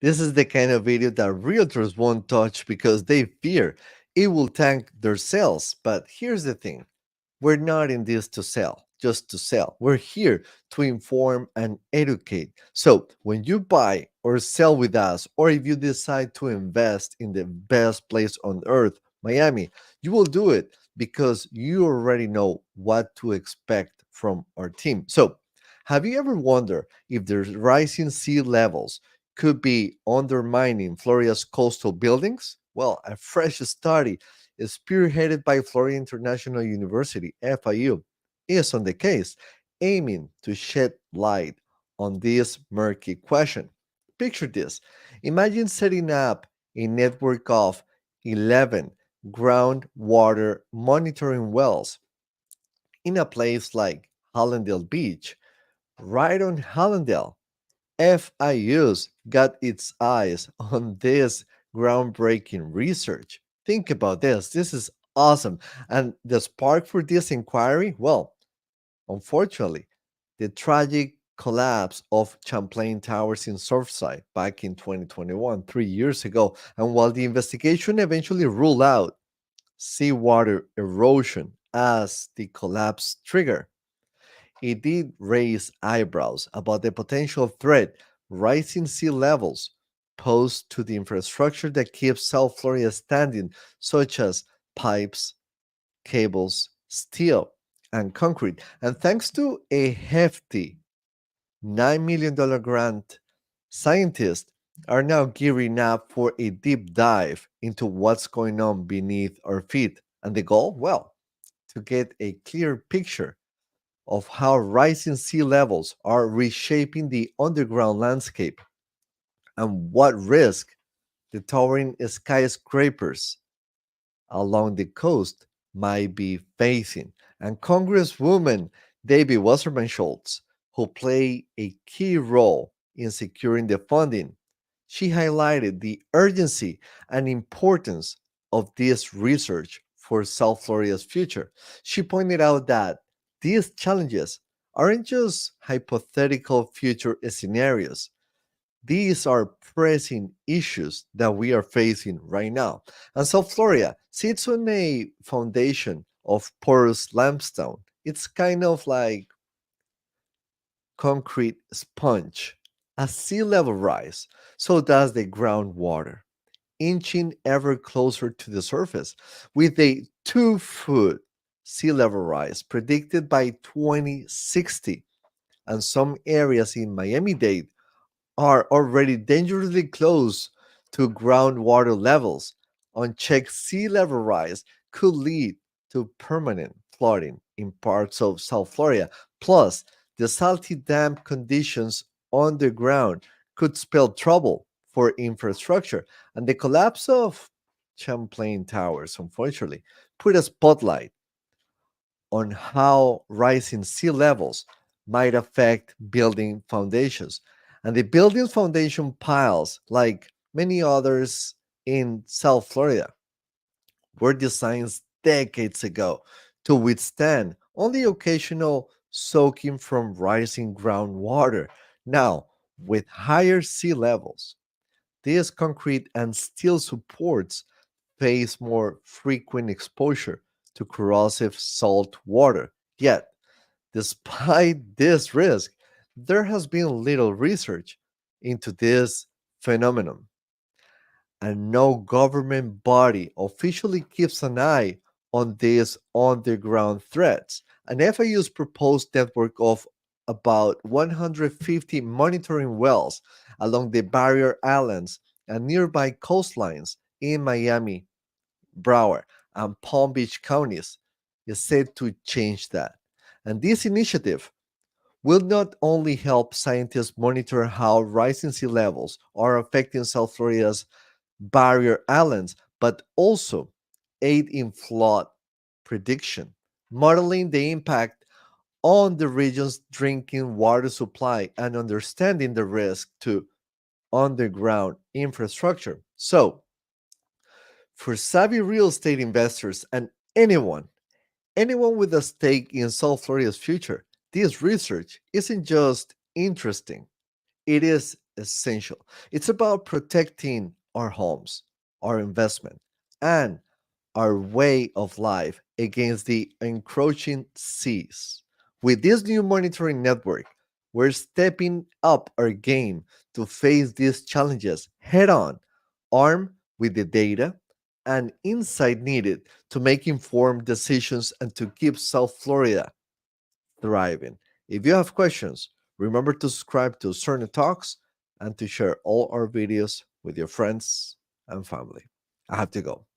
This is the kind of video that realtors won't touch because they fear it will tank their sales. But here's the thing, we're not in this to sell, just to sell. We're here to inform and educate. So when you buy or sell with us, or if you decide to invest in the best place on earth, Miami, you will do it because you already know what to expect from our team. So, have you ever wondered if the rising sea levels could be undermining Florida's coastal buildings? Well, a fresh study spearheaded by Florida International University, FIU, is on the case, aiming to shed light on this murky question. Picture this. Imagine setting up a network of 11 groundwater monitoring wells in a place like Hallandale Beach, right on Hallandale. FIU's got its eyes on this groundbreaking research. Think about this. This is awesome. And the spark for this inquiry? Well, unfortunately, the tragic collapse of Champlain Towers in Surfside back in 2021, 3 years ago. And while the investigation eventually ruled out seawater erosion as the collapse trigger, it did raise eyebrows about the potential threat rising sea levels pose to the infrastructure that keeps South Florida standing, such as pipes, cables, steel, and concrete. And thanks to a hefty $9 million grant, scientists are now gearing up for a deep dive into what's going on beneath our feet. And the goal? Well, to get a clear picture of how rising sea levels are reshaping the underground landscape and what risk the towering skyscrapers along the coast might be facing. And Congresswoman Debbie Wasserman Schultz, who play a key role in securing the funding, she highlighted the urgency and importance of this research for South Florida's future. She pointed out that these challenges aren't just hypothetical future scenarios. These are pressing issues that we are facing right now. And South Florida sits on a foundation of porous limestone. It's kind of like concrete sponge. As sea level rise, so does the groundwater, inching ever closer to the surface, with a 2 foot sea level rise predicted by 2060. And some areas in Miami Dade are already dangerously close to groundwater levels. Unchecked sea level rise could lead to permanent flooding in parts of South Florida. Plus, the salty damp conditions underground could spell trouble for infrastructure. And the collapse of Champlain Towers, unfortunately, put a spotlight on how rising sea levels might affect building foundations. And the building foundation piles, like many others in South Florida, were designed decades ago to withstand only occasional soaking from rising groundwater. Now, with higher sea levels, these concrete and steel supports face more frequent exposure to corrosive salt water. Yet, despite this risk, there has been little research into this phenomenon, and no government body officially keeps an eye on these underground threats. An FAU's proposed network of about 150 monitoring wells along the barrier islands and nearby coastlines in Miami, Broward, and Palm Beach counties is set to change that. And this initiative will not only help scientists monitor how rising sea levels are affecting South Florida's barrier islands, but also aid in flood prediction, modeling the impact on the region's drinking water supply and understanding the risk to underground infrastructure. So, for savvy real estate investors and anyone with a stake in South Florida's future, this research isn't just interesting, it is essential. It's about protecting our homes, our investment, and our way of life against the encroaching seas. With this new monitoring network, we're stepping up our game to face these challenges head on, armed with the data and insight needed to make informed decisions and to keep South Florida thriving. If you have questions, remember to subscribe to Certain Talks and to share all our videos with your friends and family. I have to go.